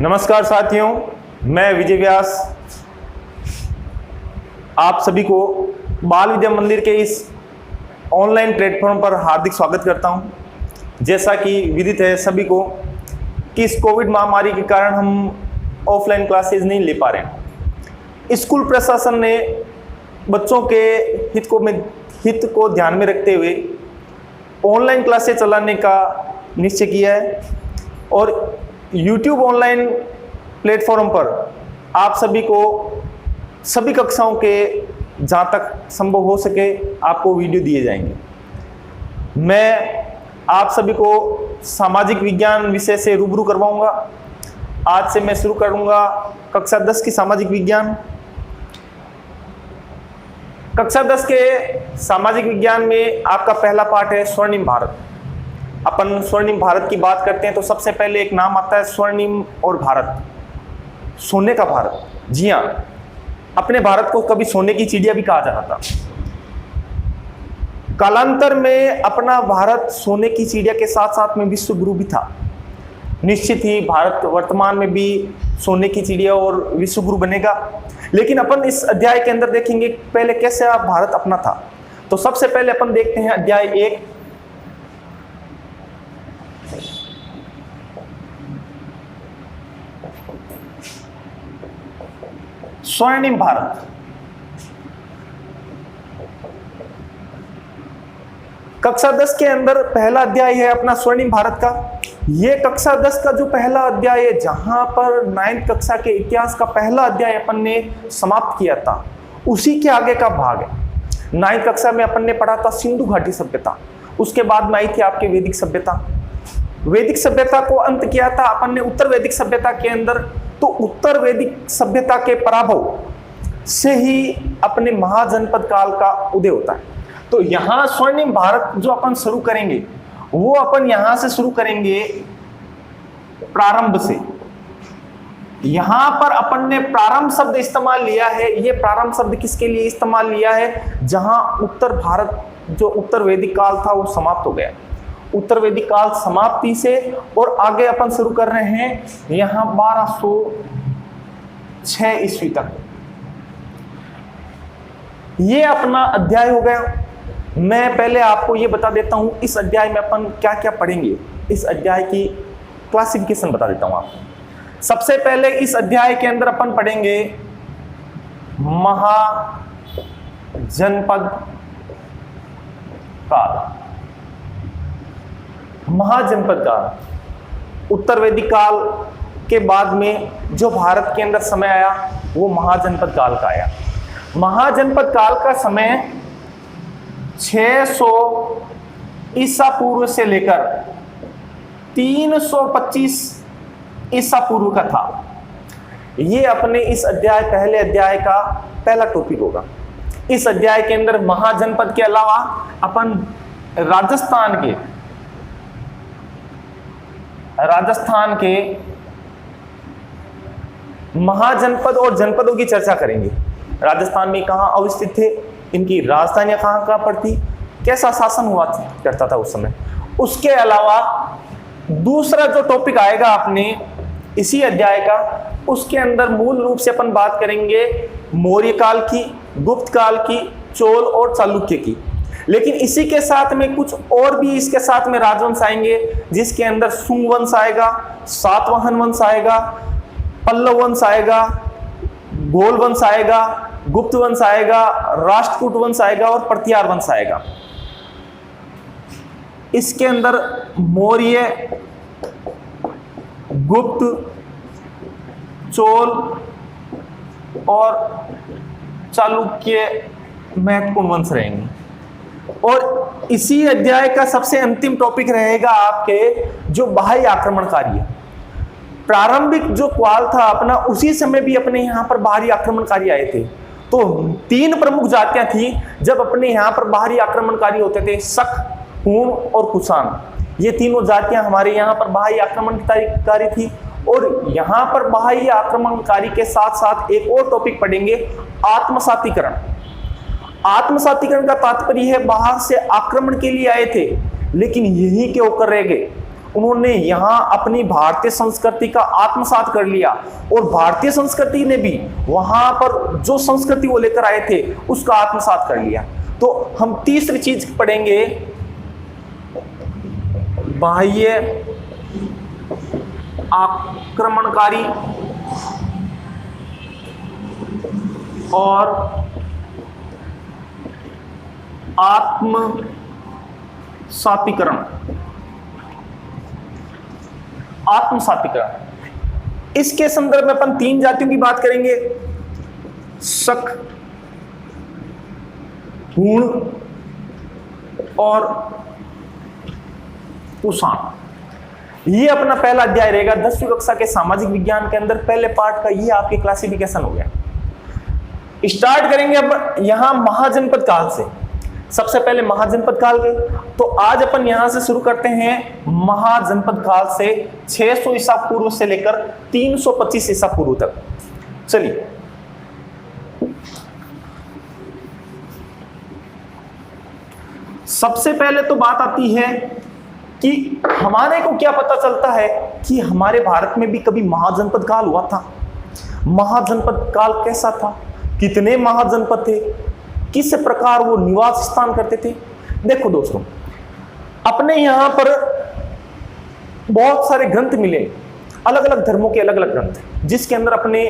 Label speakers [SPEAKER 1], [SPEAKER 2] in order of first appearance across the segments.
[SPEAKER 1] नमस्कार साथियों, मैं विजय व्यास आप सभी को बाल विद्या मंदिर के इस ऑनलाइन प्लेटफॉर्म पर हार्दिक स्वागत करता हूं। जैसा कि विदित है सभी को कि इस कोविड महामारी के कारण हम ऑफलाइन क्लासेस नहीं ले पा रहे हैं। स्कूल प्रशासन ने बच्चों के हित को ध्यान में रखते हुए ऑनलाइन क्लासेस चलाने का निश्चय किया है और YouTube ऑनलाइन प्लेटफॉर्म पर आप सभी को सभी कक्षाओं के जहाँ तक संभव हो सके आपको वीडियो दिए जाएंगे। मैं आप सभी को सामाजिक विज्ञान विषय से रूबरू करवाऊंगा। आज से मैं शुरू करूंगा कक्षा 10 की सामाजिक विज्ञान। कक्षा 10 के सामाजिक विज्ञान में आपका पहला पाठ है स्वर्णिम भारत। अपन स्वर्णिम भारत की बात करते हैं तो सबसे पहले एक नाम आता है स्वर्णिम और भारत, सोने का भारत। जी हाँ, अपने भारत को कभी सोने की चिड़िया भी कहा जाता था। कालांतर में अपना भारत सोने की चिड़िया के साथ साथ में विश्व गुरु भी था। निश्चित ही भारत वर्तमान में भी सोने की चिड़िया और विश्व गुरु बनेगा। लेकिन अपन इस अध्याय के अंदर देखेंगे पहले कैसे भारत अपना था। तो सबसे पहले अपन देखते हैं अध्याय 1। स्वर्णिम भारत। कक्षा 10 के अंदर पहला अध्याय है अपना स्वर्णिम भारत का। यह कक्षा 10 का जो पहला अध्याय है, जहां पर 9th कक्षा के इतिहास का पहला अध्याय अपन ने समाप्त किया था, उसी के आगे का भाग है। 9th कक्षा में अपन ने पढ़ा था सिंधु घाटी सभ्यता, उसके बाद में आई थी आपके वैदिक सभ्यता। वैदिक सभ्यता को अंत किया था अपन ने उत्तर वैदिक सभ्यता के अंदर। तो उत्तर वैदिक सभ्यता के पराभव से ही अपने महाजनपद काल का उदय होता है। तो यहां स्वर्णिम भारत जो अपन शुरू करेंगे वो अपन यहां से शुरू करेंगे प्रारंभ से। यहां पर अपन ने प्रारंभ शब्द इस्तेमाल लिया है। ये प्रारंभ शब्द किसके लिए इस्तेमाल लिया है? जहां उत्तर भारत जो उत्तर वैदिक काल था वो समाप्त हो गया। उत्तर वैदिक काल समाप्ति से और आगे अपन शुरू कर रहे हैं यहां 1206 ईस्वी तक। ये अपना अध्याय हो गया। मैं पहले आपको ये बता देता हूं इस अध्याय में अपन क्या क्या पढ़ेंगे। इस अध्याय की क्लासिफिकेशन बता देता हूं आपको। सबसे पहले इस अध्याय के अंदर अपन पढ़ेंगे महाजनपद काल। महाजनपद काल उत्तर वैदिक काल के बाद में जो भारत के अंदर समय आया वो महाजनपद काल का आया। महाजनपद काल का समय 600 ईसा पूर्व से लेकर 325 ईसा पूर्व का था। ये अपने इस अध्याय पहले अध्याय का पहला टॉपिक होगा। इस अध्याय के अंदर महाजनपद के अलावा अपन राजस्थान के महाजनपद और जनपदों की चर्चा करेंगे। राजस्थान में कहां अवस्थित थे, इनकी राजधानियां कहां पर थी, कैसा शासन हुआ करता था उस समय। उसके अलावा दूसरा जो टॉपिक आएगा अपने इसी अध्याय का, उसके अंदर मूल रूप से अपन बात करेंगे मौर्य काल की, गुप्त काल की, चोल और चालुक्य की। लेकिन इसी के साथ में कुछ और भी इसके साथ में राजवंश आएंगे, जिसके अंदर शुंग वंश आएगा, सातवाहन वंश आएगा, पल्लव वंश आएगा, गोल वंश आएगा, गुप्त वंश आएगा, राष्ट्रकूट वंश आएगा और प्रतिहार वंश आएगा। इसके अंदर मौर्य, गुप्त, चोल और चालुक्य महत्वपूर्ण वंश रहेंगे। और इसी अध्याय का सबसे अंतिम टॉपिक रहेगा आपके जो बाह्य आक्रमणकारी है। प्रारंभिक जो काल था अपना, उसी समय भी अपने यहाँ पर बाहरी आक्रमणकारी आए थे। तो 3 प्रमुख जातियां थी जब अपने यहाँ पर बाहरी आक्रमणकारी होते थे, शक, हूण और कुषाण। ये तीनों जातियां हमारे यहाँ पर बाह्य आक्रमणकारी थी। और यहाँ पर बाह्य आक्रमणकारी के साथ साथ एक और टॉपिक पढ़ेंगे, आत्मसातीकरण। आत्मसातीकरण का तात्पर्य है बाहर से आक्रमण के लिए आए थे लेकिन यहीं के होकर रह गए उन्होंने यहाँ अपनी भारतीय संस्कृति का आत्मसात कर लिया, और भारतीय संस्कृति ने भी वहां पर जो संस्कृति वो लेकर आए थे उसका आत्मसात कर लिया। तो हम तीसरी चीज पढ़ेंगे, बाह्य आक्रमणकारी और आत्मसातीकरण। इसके संदर्भ में अपन 3 जातियों की बात करेंगे, शक, हूण और कुषाण। ये अपना पहला अध्याय रहेगा 10वीं कक्षा के सामाजिक विज्ञान के अंदर, पहले पार्ट का ये आपके क्लासिफिकेशन हो गया। स्टार्ट करेंगे अब यहां महाजनपद काल से। सबसे पहले महाजनपद काल के, तो आज अपन यहां से शुरू करते हैं महाजनपद काल से 600 ईसा पूर्व से लेकर 325 ईसा पूर्व तक। चलिए, सबसे पहले तो बात आती है कि हमारे को क्या पता चलता है कि हमारे भारत में भी कभी महाजनपद काल हुआ था। महाजनपद काल कैसा था, कितने महाजनपद थे, किस प्रकार वो निवास स्थान करते थे। देखो दोस्तों, अपने यहां पर बहुत सारे ग्रंथ मिले, अलग अलग धर्मों के अलग अलग ग्रंथ, जिसके अंदर अपने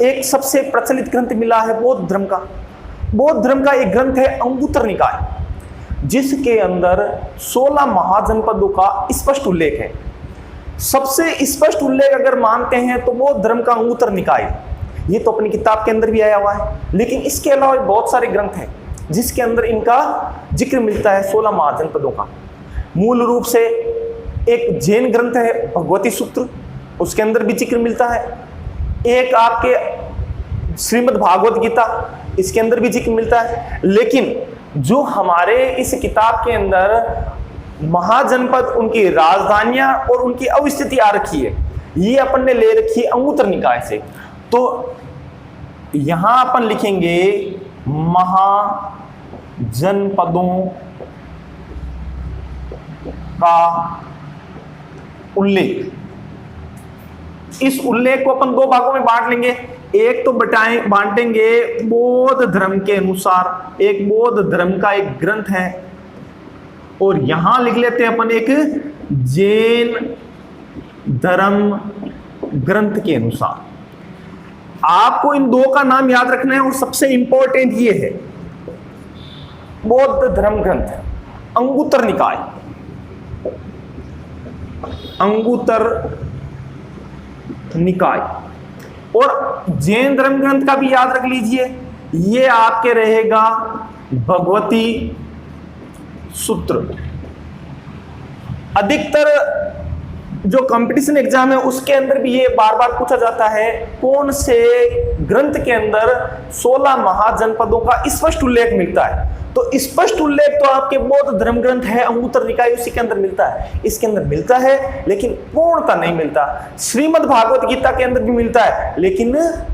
[SPEAKER 1] एक सबसे प्रचलित ग्रंथ मिला है बौद्ध धर्म का। बौद्ध धर्म का एक ग्रंथ है अंगुत्तर निकाय, जिसके अंदर 16 महाजनपदों का स्पष्ट उल्लेख है। सबसे स्पष्ट उल्लेख अगर मानते हैं तो बौद्ध धर्म का अंगुत्तर निकाय, ये तो अपनी किताब के अंदर भी आया हुआ है। लेकिन इसके अलावा बहुत सारे ग्रंथ हैं जिसके अंदर इनका जिक्र मिलता है 16 महाजनपदों का। मूल रूप से एक जैन ग्रंथ है भगवती सूत्र, उसके अंदर भी जिक्र मिलता है। एक आपके श्रीमद् भागवत गीता, इसके अंदर भी जिक्र मिलता है। लेकिन जो हमारे इस किताब के अंदर महाजनपद, उनकी राजधानियां और उनकी अवस्थिति आ रखी है, ये अपन ने ले रखी है अंगुत्तर निकाय से। तो यहां अपन लिखेंगे महाजनपदों का उल्लेख। इस उल्लेख को अपन 2 भागों में बांट लेंगे। एक तो बांटेंगे बौद्ध धर्म के अनुसार, एक बौद्ध धर्म का एक ग्रंथ है, और यहां लिख लेते हैं अपन एक जैन धर्म ग्रंथ के अनुसार। आपको इन 2 का नाम याद रखना है, और सबसे इंपॉर्टेंट ये है बौद्ध धर्म ग्रंथ अंगुत्तर निकाय, अंगुत्तर निकाय। और जैन धर्म ग्रंथ का भी याद रख लीजिए, ये आपके रहेगा भगवती सूत्र। अधिकतर जो कंपटीशन एग्जाम है उसके अंदर भी ये बार बार पूछा जाता है, कौन से ग्रंथ के अंदर 16 महाजनपदों का स्पष्ट उल्लेख मिलता है। तो स्पष्ट उल्लेख तो आपके बौद्ध धर्म ग्रंथ है अंगुत्तर निकाय, उसी के अंदर मिलता है। इसके अंदर मिलता है लेकिन पूर्णता नहीं मिलता। श्रीमद् भागवत गीता के अंदर भी मिलता है लेकिन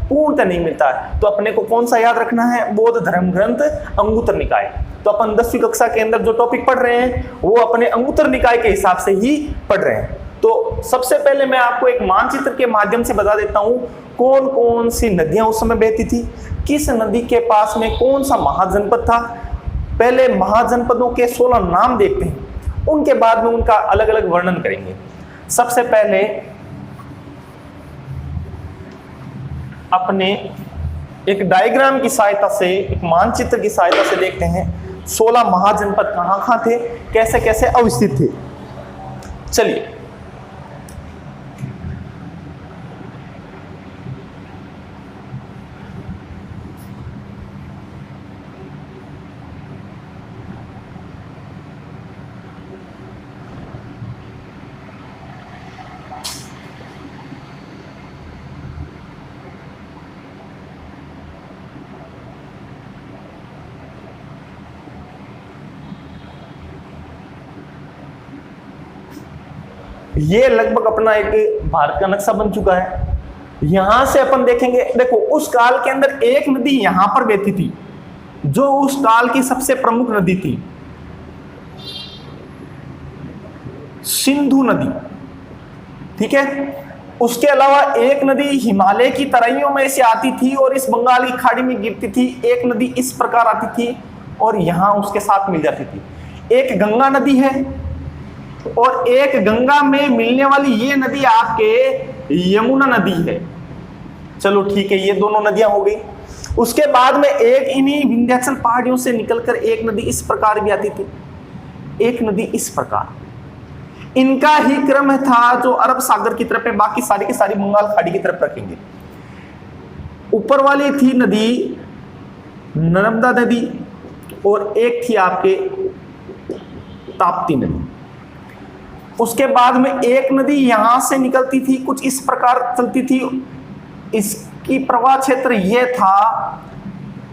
[SPEAKER 1] पूर्णता नहीं मिलता है। तो अपने को कौन सा याद रखना है, बौद्ध धर्म ग्रंथ अंगुत्तर निकाय। तो अपन 10वीं कक्षा के अंदर जो टॉपिक पढ़ रहे हैं वो अपने अंगुत्तर निकाय के हिसाब से ही पढ़ रहे हैं। तो सबसे पहले मैं आपको एक मानचित्र के माध्यम से बता देता हूं कौन कौन सी नदियां उस समय बहती थी, किस नदी के पास में कौन सा महाजनपद था। पहले महाजनपदों के 16 नाम देखते हैं, उनके बाद में उनका अलग अलग वर्णन करेंगे। सबसे पहले अपने एक डायग्राम की सहायता से, एक मानचित्र की सहायता से देखते हैं 16 महाजनपद कहां कहां थे, कैसे कैसे अवस्थित थे। चलिए, ये लगभग अपना एक भारत का नक्शा बन चुका है। यहां से अपन देखेंगे, देखो उस काल के अंदर एक नदी यहां पर बहती थी जो उस काल की सबसे प्रमुख नदी थी, सिंधु नदी, ठीक है। उसके अलावा एक नदी हिमालय की तराइयों में से आती थी और इस बंगाल की खाड़ी में गिरती थी। एक नदी इस प्रकार आती थी और यहां उसके साथ मिल जाती थी। एक गंगा नदी है और एक गंगा में मिलने वाली ये नदी आपके यमुना नदी है। चलो ठीक है, ये दोनों नदियां हो गई। उसके बाद में एक इन्हीं विंध्याचल पहाड़ियों से निकलकर एक नदी इस प्रकार भी आती थी, एक नदी इस प्रकार। इनका ही क्रम था जो अरब सागर की तरफ है, बाकी सारी की सारी बंगाल खाड़ी की तरफ रखेंगे। ऊपर वाली थी नदी नर्मदा नदी और एक थी आपके ताप्ती नदी। उसके बाद में एक नदी यहां से निकलती थी, कुछ इस प्रकार चलती थी। इसकी प्रवाह क्षेत्र यह था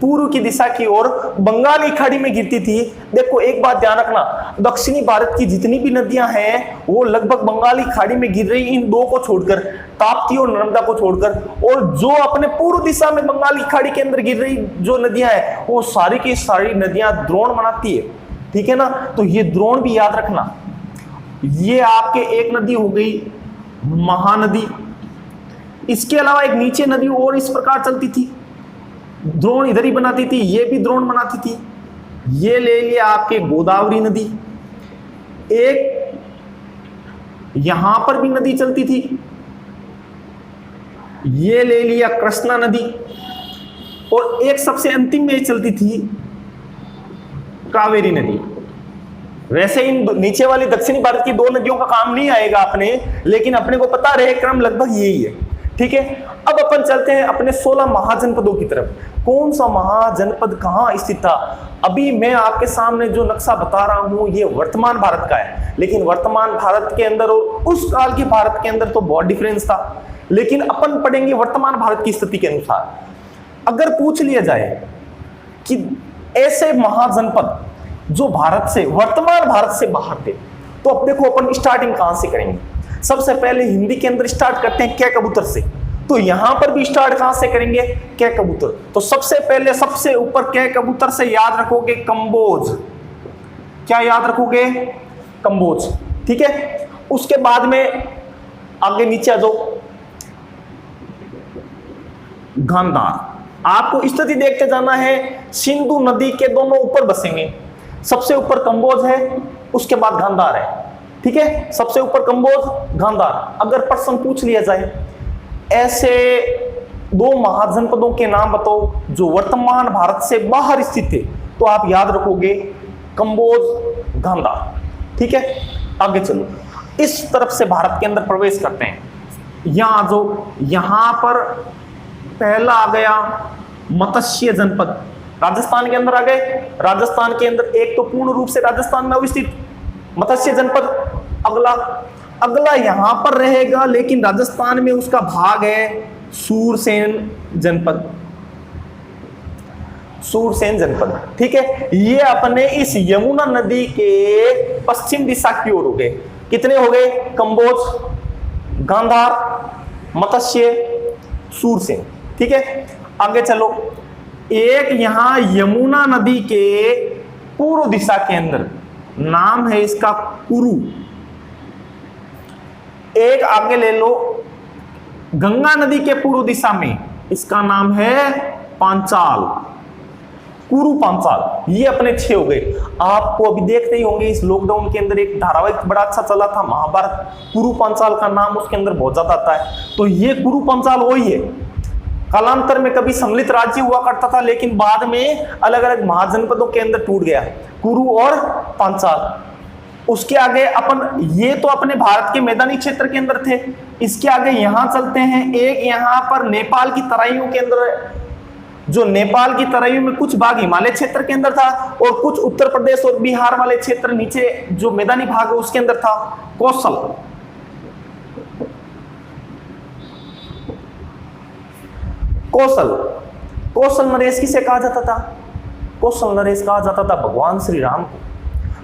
[SPEAKER 1] पूर्व की दिशा की ओर, बंगाली खाड़ी में गिरती थी। देखो एक बात ध्यान रखना, दक्षिणी भारत की जितनी भी नदियां हैं वो लगभग बंगाली खाड़ी में गिर रही, इन दो को छोड़कर, ताप्ती और नर्मदा को छोड़कर। और जो अपने पूर्व दिशा में बंगाली खाड़ी के अंदर गिर रही जो नदियां हैं वो सारी की सारी नदियां द्रोण बनाती है, ठीक है ना। तो ये द्रोण भी याद रखना। ये आपके एक नदी हो गई महानदी। इसके अलावा एक नीचे नदी और इस प्रकार चलती थी, द्रोण इधर ही बनाती थी, ये भी द्रोण बनाती थी। ये ले लिया आपके गोदावरी नदी। एक यहां पर भी नदी चलती थी, ये ले लिया कृष्णा नदी। और एक सबसे अंतिम में चलती थी कावेरी नदी। वैसे इन नीचे वाली दक्षिणी भारत की दो नदियों का काम नहीं आएगा अपने, लेकिन अपने को पता रहे क्रम लगभग यही है, ठीक है। अब अपन चलते हैं अपने 16 महाजनपदों की तरफ। कौन सा महाजनपद कहां स्थित था? अभी मैं आपके सामने जो नक्शा बता रहा हूं ये वर्तमान भारत का है, लेकिन वर्तमान भारत के अंदर और उस काल के भारत के अंदर तो बहुत डिफरेंस था। लेकिन अपन पढ़ेंगे वर्तमान भारत की स्थिति के अनुसार। अगर पूछ लिया जाए कि ऐसे महाजनपद जो भारत से, वर्तमान भारत से बाहर थे, तो अब देखो अपन स्टार्टिंग कहां से करेंगे। सबसे पहले हिंदी के अंदर स्टार्ट करते हैं कै कबूतर से। तो यहां पर भी स्टार्ट कहां से करेंगे? कै कबूतर। तो सबसे पहले सबसे ऊपर कै कबूतर से याद रखोगे कंबोज। क्या याद रखोगे? कंबोज, ठीक है। उसके बाद में आगे नीचे आ जाओ, गांधार। आपको स्थिति देखते जाना है। सिंधु नदी के दोनों ऊपर बसेंगे। सबसे ऊपर कंबोज है, उसके बाद गांधार है, ठीक है। सबसे ऊपर कंबोज, गांधार। अगर प्रश्न पूछ लिया जाए ऐसे दो महाजनपदों के नाम बताओ जो वर्तमान भारत से बाहर स्थित थे, तो आप याद रखोगे कंबोज, गांधार, ठीक है। आगे चलो, इस तरफ से भारत के अंदर प्रवेश करते हैं। यहां जो यहां पर पहला आ गया मत्स्य जनपद, राजस्थान के अंदर आ गए। राजस्थान के अंदर एक तो पूर्ण रूप से राजस्थान में अवस्थित मत्स्य जनपद। अगला यहां पर रहेगा, लेकिन राजस्थान में उसका भाग है सूरसेन जनपद। सूरसेन जनपद, ठीक है। ये अपने इस यमुना नदी के पश्चिम दिशा की ओर हो गए। कितने हो गए? कंबोज, गांधार, मत्स्य, सूरसेन, ठीक है। आगे चलो, एक यहां यमुना नदी के पूर्व दिशा के अंदर नाम है इसका कुरु। एक आगे ले लो, गंगा नदी के पूर्व दिशा में इसका नाम है पांचाल, कुरु पांचाल। ये अपने 6 हो गए। आपको अभी देखते ही होंगे इस लॉकडाउन के अंदर एक धारावाहिक बड़ा अच्छा चला था महाभारत, कुरु पांचाल का नाम उसके अंदर बहुत ज्यादा आता है। तो ये कुरु पांचाल वही है। कालांतर में कभी सम्मिलित राज्य हुआ करता था, लेकिन बाद में अलग अलग महाजनपदों के अंदर टूट गया, कुरु और पांचाल। उसके आगे अपन, ये तो अपने भारत के मैदानी क्षेत्र के अंदर थे। इसके आगे यहां चलते हैं। एक यहां पर नेपाल की तराइयों के अंदर, जो नेपाल की तराइयों में कुछ भाग हिमालय क्षेत्र के अंदर था और कुछ उत्तर प्रदेश और बिहार वाले क्षेत्र नीचे जो मैदानी भाग है उसके अंदर था। कौशल, कौशल नरेश किसे कहा जाता था? कौशल नरेश कहा जाता था भगवान श्री राम को।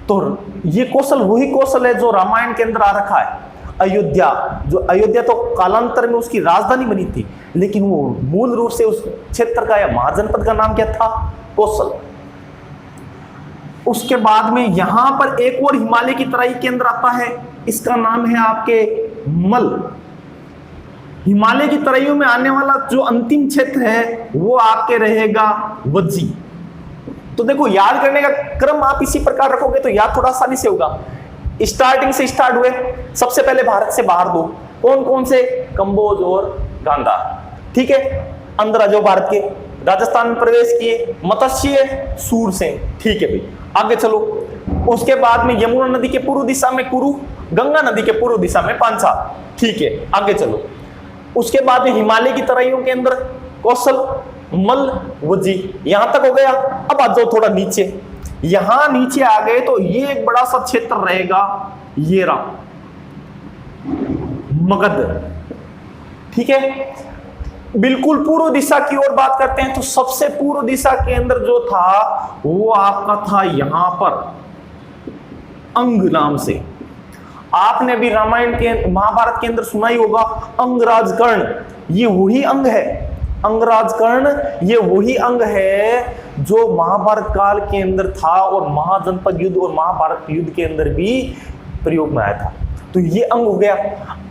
[SPEAKER 1] तो ये कौशल वही कौशल है जो रामायण के अंदर आ रखा है। अयोध्या, जो अयोध्या तो कालांतर में उसकी राजधानी बनी थी, लेकिन वो मूल रूप से उस क्षेत्र का या महाजनपद का नाम क्या था? कौशल। उसके बाद में यहां पर एक और हिमालय की तराई के अंदर आता है, इसका नाम है आपके मल। हिमालय की तराइयों में आने वाला जो अंतिम क्षेत्र है वो आपके रहेगा वज्जी। तो देखो याद करने का क्रम आप इसी प्रकार रखोगे तो याद थोड़ा आसानी से होगा। स्टार्टिंग से स्टार्ट हुए, सबसे पहले भारत से बाहर दो, कौन कौन से, कंबोज और गांधार। ठीक है, अंदर आ जाओ भारत के, राजस्थान में प्रवेश किए, मत्स्य, सूरसेन। ठीक है भाई, आगे चलो। उसके बाद में यमुना नदी के पूर्व दिशा में कुरु, गंगा नदी के पूर्व दिशा में पांचाल। ठीक है, आगे चलो। उसके बाद में हिमालय की तराइयों के अंदर कौशल, मल, वज्जी। यहां तक हो गया। अब आ जाओ थोड़ा नीचे, यहां नीचे आ गए तो ये एक बड़ा सा क्षेत्र रहेगा, ये रहा मगध। ठीक है, बिल्कुल पूर्व दिशा की ओर बात करते हैं तो सबसे पूर्व दिशा के अंदर जो था वो आपका था यहां पर अंग नाम से। आपने भी रामायण के, महाभारत के अंदर सुना ही होगा अंगराज कर्ण, ये वही अंग है। अंगराज कर्ण ये वही अंग है जो महाभारत काल के अंदर था और महाजनपद युद्ध और महाभारत युद्ध के अंदर भी प्रयोग में आया था। तो ये अंग हो गया।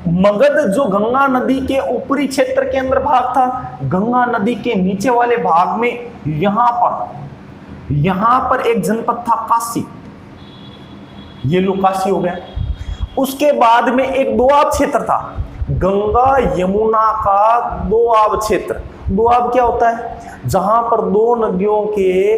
[SPEAKER 1] मगध जो गंगा नदी के ऊपरी क्षेत्र के अंदर भाग था, गंगा नदी के नीचे वाले भाग में यहां पर एक जनपद था काशी, ये लो काशी हो गया। उसके बाद में एक दोआब क्षेत्र था, गंगा यमुना का दोआब क्षेत्र। दोआब क्या होता है, जहां पर दो नदियों के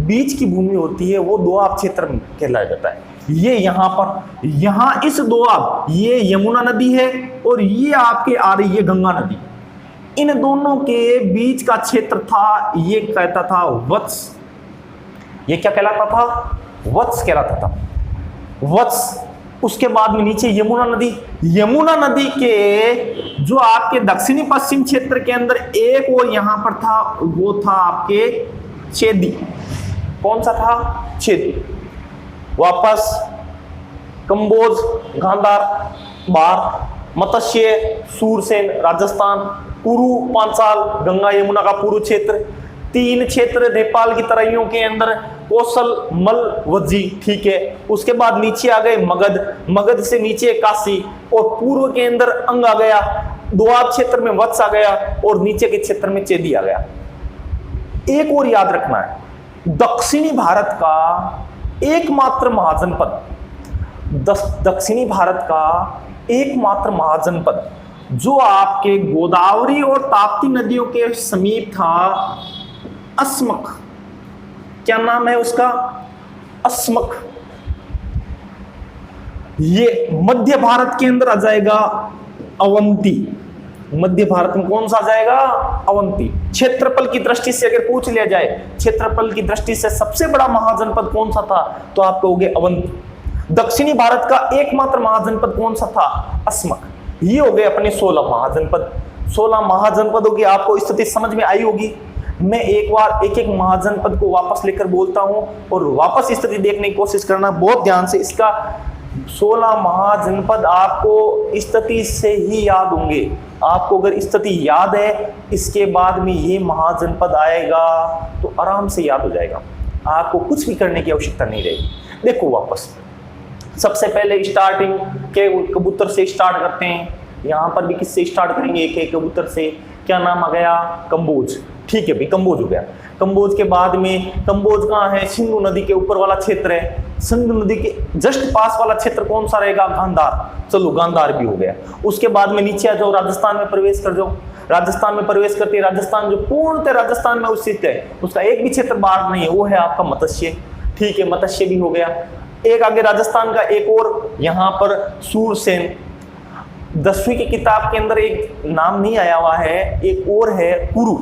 [SPEAKER 1] बीच की भूमि होती है वो दोआब क्षेत्र कहलाया जाता है। ये यहां पर, यहां इस दोआब, ये यमुना नदी है और ये आपके आ रही है गंगा नदी, इन दोनों के बीच का क्षेत्र था, ये कहता था वत्स। ये क्या कहलाता था, वत्स कहलाता था, वत्स। उसके बाद में नीचे यमुना नदी, यमुना नदी के जो आपके दक्षिणी पश्चिम क्षेत्र के अंदर एक और यहां पर था, वो था आपके चेदी। कौन सा था, चेदी। वापस कंबोज, गांधार, बार, मत्स्य, सूरसेन, राजस्थान, कुरु, पांचाल, गंगा यमुना का पूर्व क्षेत्र, तीन क्षेत्र नेपाल की तराइयों के अंदर, कौशल, मल, वज्जी। ठीक है, उसके बाद नीचे आ गए मगध, मगध से नीचे काशी और पूर्व के अंदर अंग आ गया, दोआब क्षेत्र में वत्स आ गया और नीचे के क्षेत्र में चेदी आ गया। एक और याद रखना है, दक्षिणी भारत का एकमात्र महाजनपद, दक्षिणी भारत का एकमात्र महाजनपद जो आपके गोदावरी और ताप्ती नदियों के समीप था, अस्मक। क्या नाम है उसका, अस्मक। ये मध्य भारत के अंदर आ जाएगा अवंती। मध्य भारत में कौन सा आ जाएगा, अवंती। क्षेत्रफल की दृष्टि से अगर पूछ लिया जाए, क्षेत्रफल की दृष्टि से सबसे बड़ा महाजनपद कौन सा था, तो आप कहोगे अवंती। दक्षिणी भारत का एकमात्र महाजनपद कौन सा था, अस्मक। ये हो गए अपने 16 महाजनपद। 16 महाजनपदों की आपको स्थिति समझ में आई होगी। मैं एक बार एक एक महाजनपद को वापस लेकर बोलता हूं और वापस स्थिति देखने की कोशिश करना बहुत ध्यान से। इसका 16 महाजनपद आपको स्थिति से ही याद होंगे। आपको अगर स्थिति याद है, इसके बाद में ये महाजनपद आएगा तो आराम से याद हो जाएगा, आपको कुछ भी करने की आवश्यकता नहीं रहेगी। देखो वापस, सबसे पहले स्टार्टिंग के कबूतर से स्टार्ट करते हैं। यहाँ पर भी किससे स्टार्ट करेंगे, एक एक कबूतर से। क्या नाम आ गया, कंबोज। ठीक है भाई, कंबोज हो गया। कंबोज के बाद में, कंबोज कहाँ है, सिंधु नदी के ऊपर वाला क्षेत्र है। सिंधु नदी के जस्ट पास वाला क्षेत्र कौन सा रहेगा, गांधार। चलो गांधार भी हो गया। उसके बाद में नीचे आ जाओ, राजस्थान में प्रवेश कर जाओ। राजस्थान में प्रवेश करते राजस्थान जो पूर्णतः राजस्थान में स्थित है, उसका एक भी क्षेत्र बाहर नहीं है, वो है आपका मत्स्य। ठीक है, मत्स्य भी हो गया। एक आगे राजस्थान का एक और यहाँ पर सूरसेन। 10वीं की किताब के अंदर एक नाम नहीं आया हुआ है, एक और है कुरु।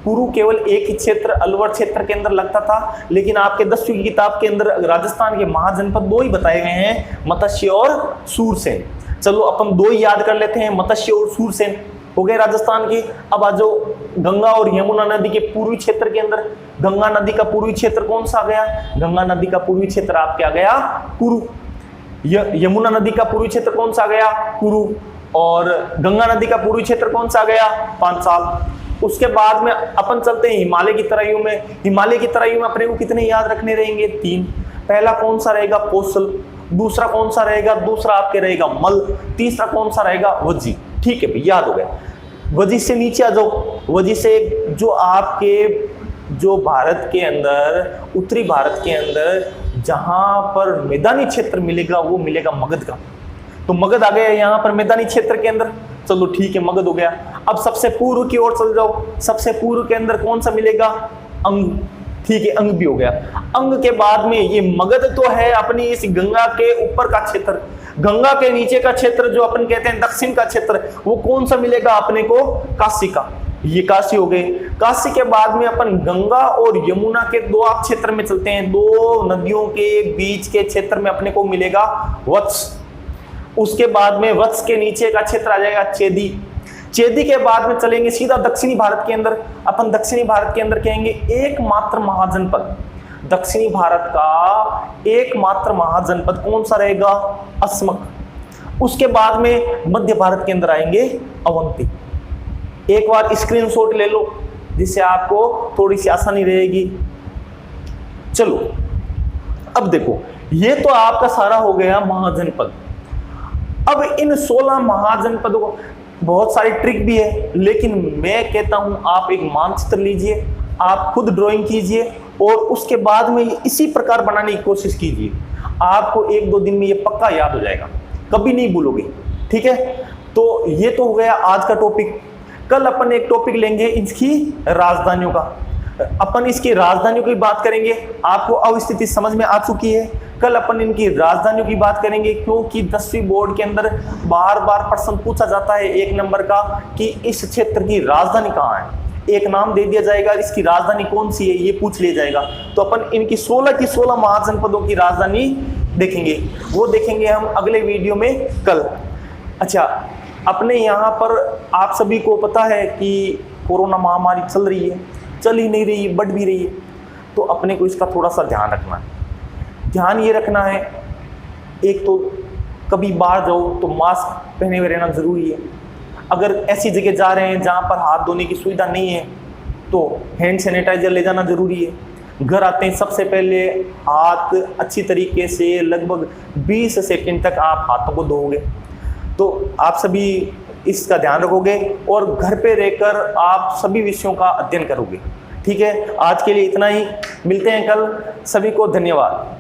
[SPEAKER 1] कुरु केवल एक ही क्षेत्र, अलवर क्षेत्र के अंदर लगता था, लेकिन आपके 10वीं की किताब के अंदर राजस्थान के महाजनपद 2 ही बताए गए हैं, मत्स्य और सूरसेन। चलो अपन 2 ही याद कर लेते हैं, मत्स्य और सूरसेन हो गए राजस्थान की। अब आ जाओ गंगा और यमुना नदी के पूर्वी क्षेत्र के अंदर। गंगा नदी का पूर्वी क्षेत्र कौन सा आ गया, गंगा नदी का पूर्वी क्षेत्र आपके आ गया कुरु। यमुना नदी का पूर्वी क्षेत्र कौन सा आ गया, कुरु। और गंगा नदी का पूर्वी क्षेत्र कौन सा आ गया, पांचाल। उसके बाद में अपन चलते हैं हिमालय की तराइयों में। हिमालय की तराइयों में अपने को कितने याद रखने रहेंगे, 3। पहला कौन सा रहेगा? कोसल। दूसरा कौन सा रहेगा? दूसरा आपके रहेगा मल। तीसरा कौन सा रहेगा? वजी। ठीक है भाई, याद हो गया। वजी से नीचे आ जाओ। वजी से जो आपके जो भारत के अंदर, उत्तरी भारत के अंदर जहां पर मैदानी क्षेत्र मिलेगा वो मिलेगा मगध का। तो मगध आ गया यहाँ पर मैदानी क्षेत्र के अंदर। चलो ठीक है, मगध हो गया। अब सबसे पूर्व की ओर चल जाओ। सबसे पूर्व के अंदर कौन सा मिलेगा? अंग। ठीक है, अंग भी हो गया। अंग के बाद में ये मगध तो है अपनी इस गंगा के ऊपर का क्षेत्र। गंगा के नीचे का क्षेत्र जो अपन कहते हैं दक्षिण का क्षेत्र, वो कौन सा मिलेगा अपने को? काशी का। ये काशी हो गए। काशी के बाद में अपन गंगा और यमुना के दो आप क्षेत्र में चलते हैं। दो नदियों के बीच के क्षेत्र में अपने को मिलेगा वत्स। उसके बाद में वत्स के नीचे का क्षेत्र आ जाएगा चेदी। चेदी के बाद में चलेंगे सीधा दक्षिणी भारत के अंदर। अपन दक्षिणी भारत के अंदर कहेंगे एकमात्र महाजनपद। दक्षिणी भारत का एकमात्र महाजनपद कौन सा रहेगा? अस्मक। उसके बाद में मध्य भारत के अंदर आएंगे अवंती। एक बार स्क्रीनशॉट ले लो जिससे आपको थोड़ी सी आसानी रहेगी। चलो अब देखो, ये तो आपका सारा हो गया महाजनपद। अब इन 16 महाजनपदों को बहुत सारी ट्रिक भी है, लेकिन मैं कहता हूं आप एक मानचित्र लीजिए, आप खुद ड्राइंग कीजिए और उसके बाद में इसी प्रकार बनाने की कोशिश कीजिए। आपको 1-2 दिन में ये पक्का याद हो जाएगा, कभी नहीं भूलोगे। ठीक है, तो ये तो हो गया आज का टॉपिक। कल अपन एक टॉपिक लेंगे इसकी राजधानियों का। अपन इसकी राजधानियों की बात करेंगे। आपको अब स्थिति समझ में आ चुकी है। कल अपन इनकी राजधानियों की बात करेंगे, क्योंकि 10वीं बोर्ड के अंदर बार बार प्रश्न पूछा जाता है 1 नंबर का कि इस क्षेत्र की राजधानी कहाँ है। एक नाम दे दिया जाएगा, इसकी राजधानी कौन सी है ये पूछ लिया जाएगा। तो अपन इनकी 16 की 16 महाजनपदों की राजधानी देखेंगे। वो देखेंगे हम अगले वीडियो में कल। अच्छा, अपने यहाँ पर आप सभी को पता है कि कोरोना महामारी चल रही है, चल ही नहीं रही है, बढ़ भी रही है। तो अपने को इसका थोड़ा सा ध्यान रखना है। ध्यान ये रखना है, एक तो कभी बाहर जाओ तो मास्क पहने हुए रहना जरूरी है। अगर ऐसी जगह जा रहे हैं जहाँ पर हाथ धोने की सुविधा नहीं है तो हैंड सैनिटाइजर ले जाना जरूरी है। घर आते हैं सबसे पहले हाथ अच्छी तरीके से लगभग 20 सेकंड तक आप हाथों को धोओगे। तो आप सभी इसका ध्यान रखोगे और घर पे रहकर आप सभी विषयों का अध्ययन करोगे। ठीक है, आज के लिए इतना ही। मिलते हैं कल। सभी को धन्यवाद।